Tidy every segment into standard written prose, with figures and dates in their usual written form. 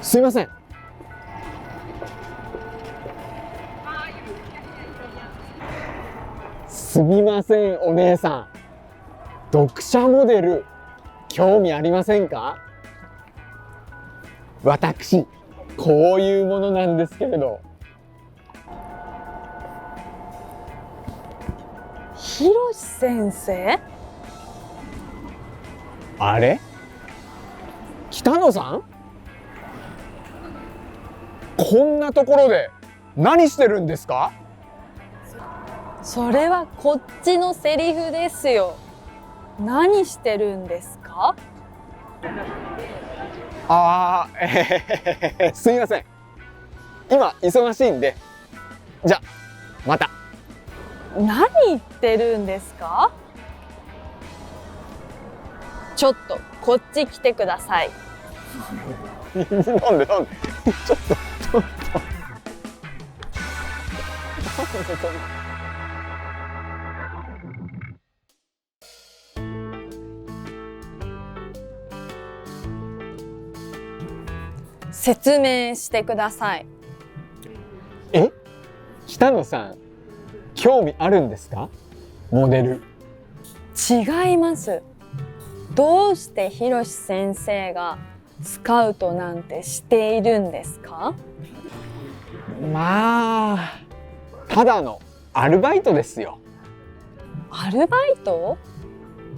すいません。すみません、お姉さん。読者モデル、興味ありませんか？私、こういうものなんですけれど。ひろし先生？あれ？北野さん？こんなところで何してるんですか？それはこっちのセリフですよ。何してるんですか？すみません。今忙しいんで、じゃまた。何言ってるんですか？ちょっとこっち来てください。なんでちょっとなんでそんな。説明してください。え？北野さん、興味あるんですか？モデル。違います。どうしてひろし先生がスカウトなんてしているんですか？まあ、ただのアルバイトですよ。アルバイト？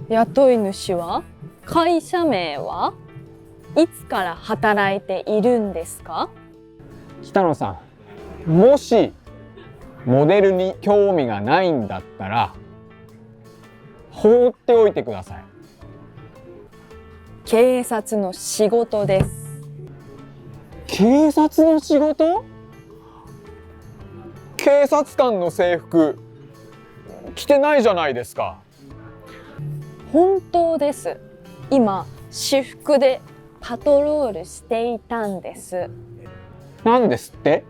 雇い主は？会社名は？いつから働いているんですか？北野さん、もしモデルに興味がないんだったら放っておいてください。警察の仕事です。警察の仕事？警察官の制服着てないじゃないですか。本当です。今私服でパトロールしていたんです。なんですって？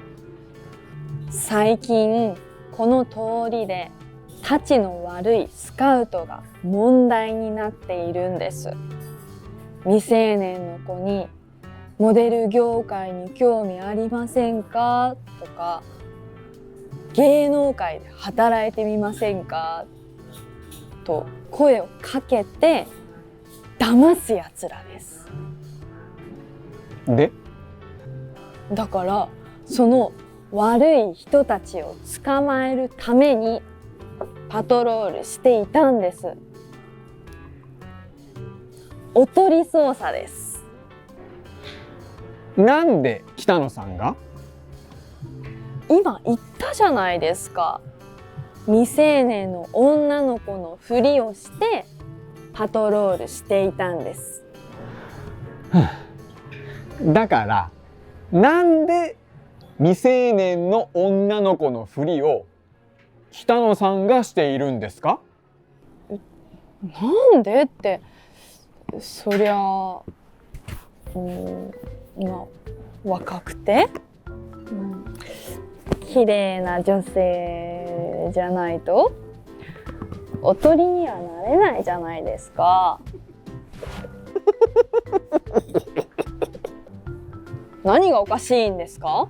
最近この通りでたちの悪いスカウトが問題になっているんです。未成年の子にモデル業界に興味ありませんかとか、芸能界で働いてみませんかと声をかけて騙すやつらです。で？だからその悪い人たちを捕まえるためにパトロールしていたんです。おとり捜査です。なんで北野さんが？今言ったじゃないですか。未成年の女の子のふりをしてパトロールしていたんです。だからなんで未成年の女の子のふりを北野さんがしているんですか？なんでって、そりゃまあ若くて、綺麗な女性じゃないとおとりにはなれないじゃないですか。何がおかしいんですか？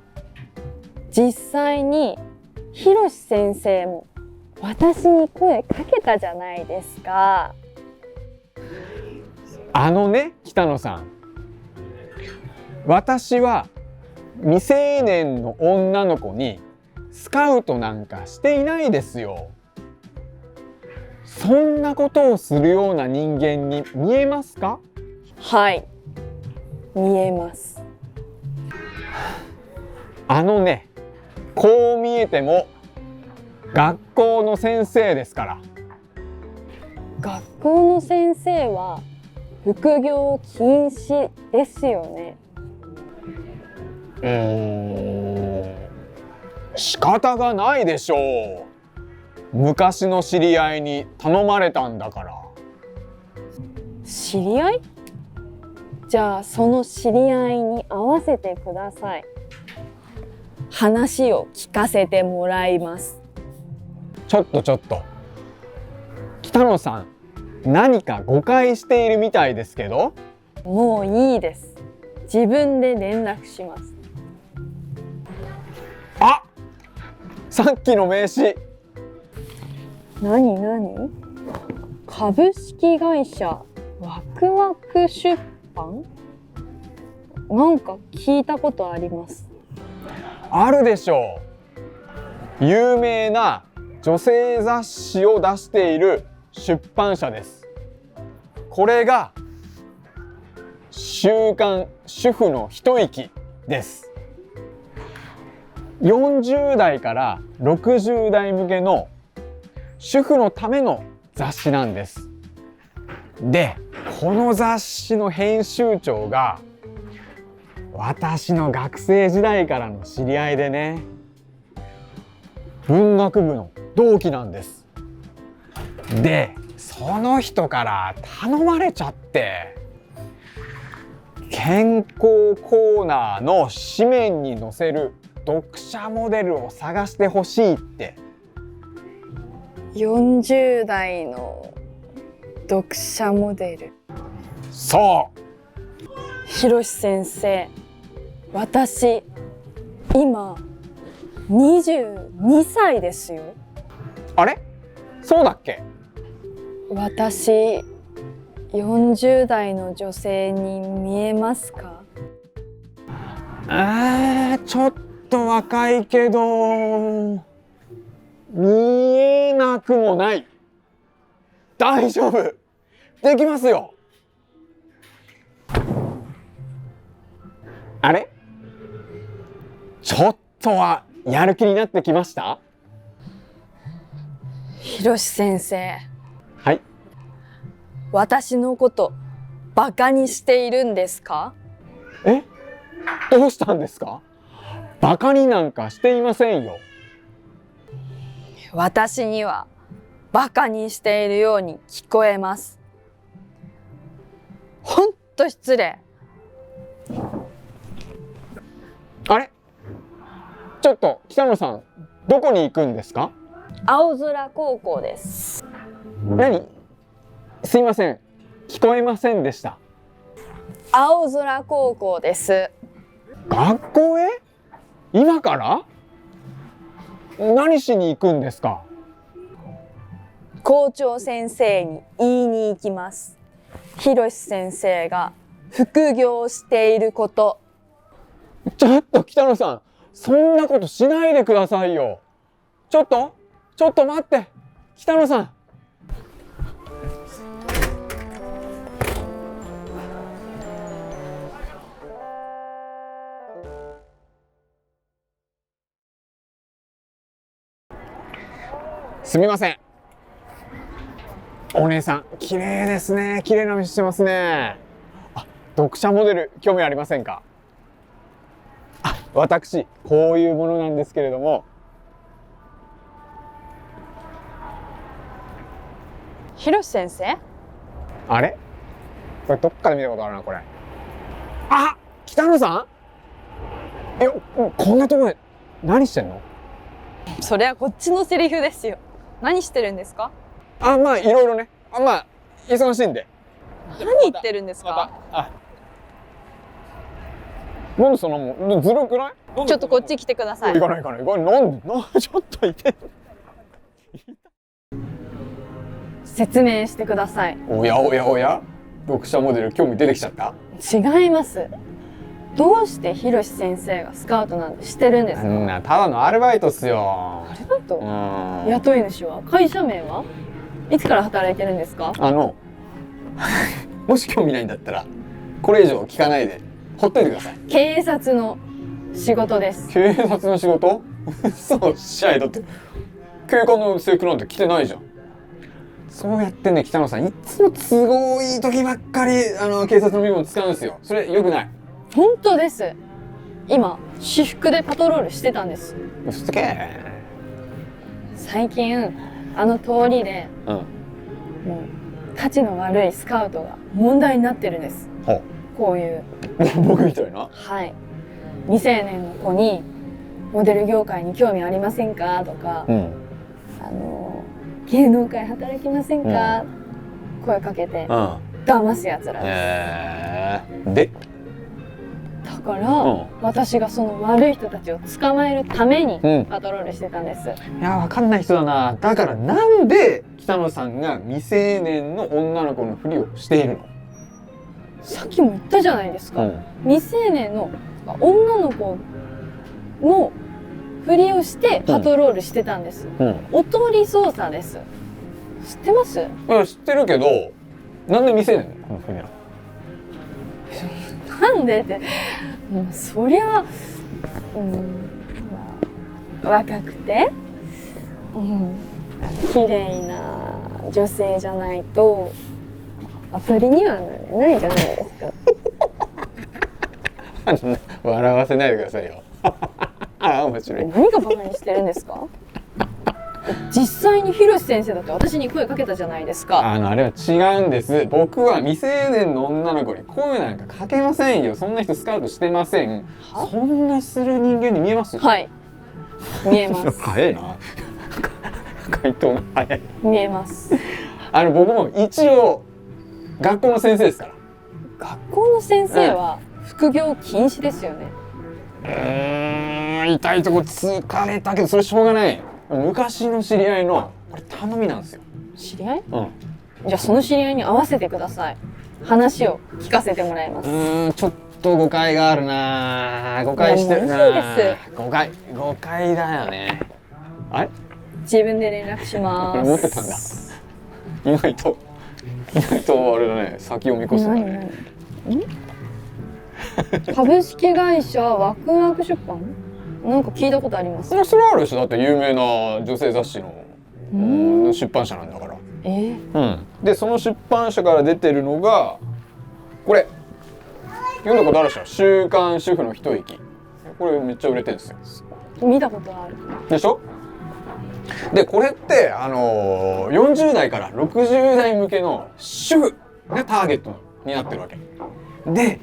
実際にひろし先生も私に声かけたじゃないですか。北野さん、私は未成年の女の子にスカウトなんかしていないですよ。そんなことをするような人間に見えますか？はい、見えます。こう見えても学校の先生ですから。学校の先生は副業禁止ですよね。仕方がないでしょう。昔の知り合いに頼まれたんだから。知り合い？じゃあその知り合いに会わせてください。話を聞かせてもらいます。ちょっと北野さん、何か誤解しているみたいですけど。もういいです。自分で連絡します。あ、さっきの名刺。何？株式会社ワクワク出版？なんか聞いたことあります。あるでしょう。有名な女性雑誌を出している出版社です。これが週刊主婦の一息です。40代から60代向けの主婦のための雑誌なんです。で、この雑誌の編集長が私の学生時代からの知り合いでね、文学部の同期なんです。で、その人から頼まれちゃって、健康コーナーの紙面に載せる読者モデルを探してほしいって。40代の読者モデル。そう。ひろし先生、私今22歳ですよ。あれ？そうだっけ？私40代の女性に見えますか？ちょっと若いけど見えなくもない。大丈夫、できますよ。あれ？ちょっとはやる気になってきました？ひろし先生。はい。私のことバカにしているんですか？え？どうしたんですか？バカになんかしていませんよ。私にはバカにしているように聞こえます。ほんと失礼。あれ？ちょっと北野さん、どこに行くんですか？青空高校です。何？すいません、聞こえませんでした。青空高校です。学校へ？今から？何しに行くんですか？校長先生に言いに行きます。ひろし先生が副業していること。ちょっと北野さん、そんなことしないでくださいよ。ちょっと待って、北野さん。すみません。お姉さん、綺麗ですね。綺麗な目してますね。あ、読者モデル興味ありませんか？私こういうものなんですけれども。ひろし先生？あれ？これどっかで見たことあるな、これ。あ、北野さん？こんなところで何してんの？それはこっちのセリフですよ。何してるんですか？まあいろいろね。まあ忙しいんで。何言ってるんですか？なんでそんなもんずるくない？ちょっとこっち来てください。行かない。なんでちょっといて。説明してください。おや読者モデル興味出てきちゃった？違います。どうしてひろし先生がスカウトなんてしてるんですか？ただのアルバイトっすよ。アルバイト？雇い主は？会社名は？いつから働いてるんですか？もし興味ないんだったらこれ以上聞かないでほっといてください。警察の仕事です。警察の仕事？そうしゃい。だって警官の制服なんて着てないじゃん。そうやってね、北野さんいつも都合いい時ばっかり警察の身分使うんですよ。それ良くない。本当です。今私服でパトロールしてたんです。嘘つけ。最近あの通りで、もうたちの悪いスカウトが問題になってるんです。こういう僕みたいな。はい。未成年の子にモデル業界に興味ありませんかとか、芸能界働きませんか、声かけて、騙すやつらです。で、だから、私がその悪い人たちを捕まえるためにパトロールしてたんです。いやわかんない人だな。だからなんで北野さんが未成年の女の子のふりをしているの？さっきも言ったじゃないですか、未成年の女の子のふりをしてパトロールしてたんです、おとり捜査です。知ってます？いや知ってるけど、なんで未成年のふりなの？なんでって、そりゃ、若くて、綺麗な女性じゃないとアプリにはなれないじゃないですか。笑わせないでくださいよ。面白い。何がバカにしてるんですか？実際に広瀬先生だって私に声かけたじゃないですか。あれは違うんです。僕は未成年の女の子に声なんかかけませんよ。そんな人スカウトしてません。そんなする人間に見えます？はい、見えます。早いな。回答が早い。見えます。僕も一応学校の先生ですから。学校の先生は副業禁止ですよね。痛いとこ疲れたけどそれしょうがない。昔の知り合いのこれ頼みなんですよ。知り合い？じゃあその知り合いに合わせてください。話を聞かせてもらいます。ちょっと誤解があるな。誤解してるな。誤解だよね。あれ？自分で連絡します。持ってたんだ。意外とあれだね。先を見越すんだね。株式会社ワクワク出版？なんか聞いたことあります。それあるでしょ。だって有名な女性雑誌の出版社なんだから。でその出版社から出てるのがこれ。読んだことあるでしょ。週刊主婦の一息。これめっちゃ売れてるんですよ。見たことある。でしょ。でこれって40代から60代向けの主婦がターゲットになってるわけで、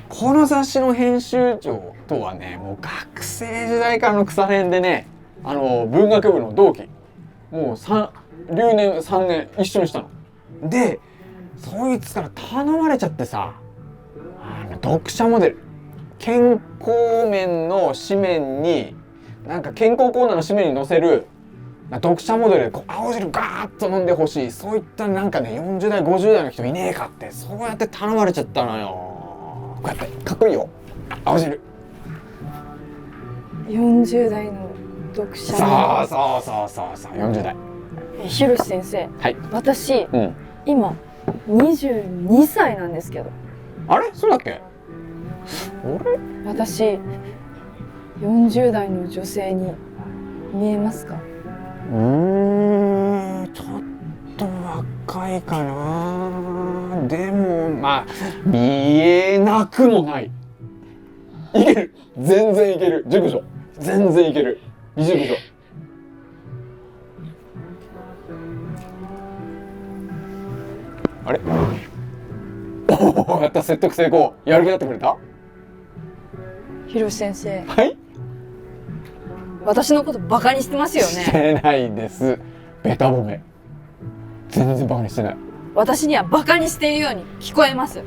この雑誌の編集長とはね、もう学生時代からの腐れ縁でね、文学部の同期、もう留年3年一緒にしたので、そいつから頼まれちゃってさ、読者モデル、健康面の紙面になんか健康コーナーの紙面に載せる読者モデルで青汁ガーッと飲んでほしい、そういったなんかね40代50代の人いねえかって、そうやって頼まれちゃったのよ。こうやってかっこいいよ、青汁。40代の読者。そう40代。広瀬先生、はい、私、今22歳なんですけど。あれそうだっけ？私40代の女性に見えますか？ちょっと若いかな。でもまあ見えなくもない。いける、全然いける。熟女全然いける。未熟女。あれ？おお、やった、説得成功。やる気になってくれた？広瀬先生。はい。私のことバカにしてますよね。してないです。ベタ褒め。全然バカにしてない。私にはバカにしているように聞こえます。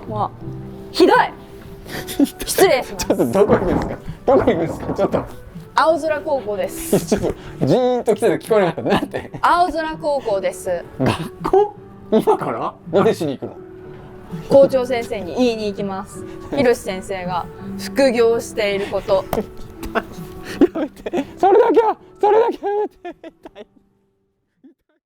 もうひどい。失礼します。ちょっとどこ行くんですか？どこ行くんですか？ちょっと。青空高校です。ちょっとジーンと来てて聞こえなかった。なんて？青空高校です。学校？今から？何しに行くの？校長先生に言いに行きます。広瀬先生が副業していること。やめて。それだけはやめて。痛い。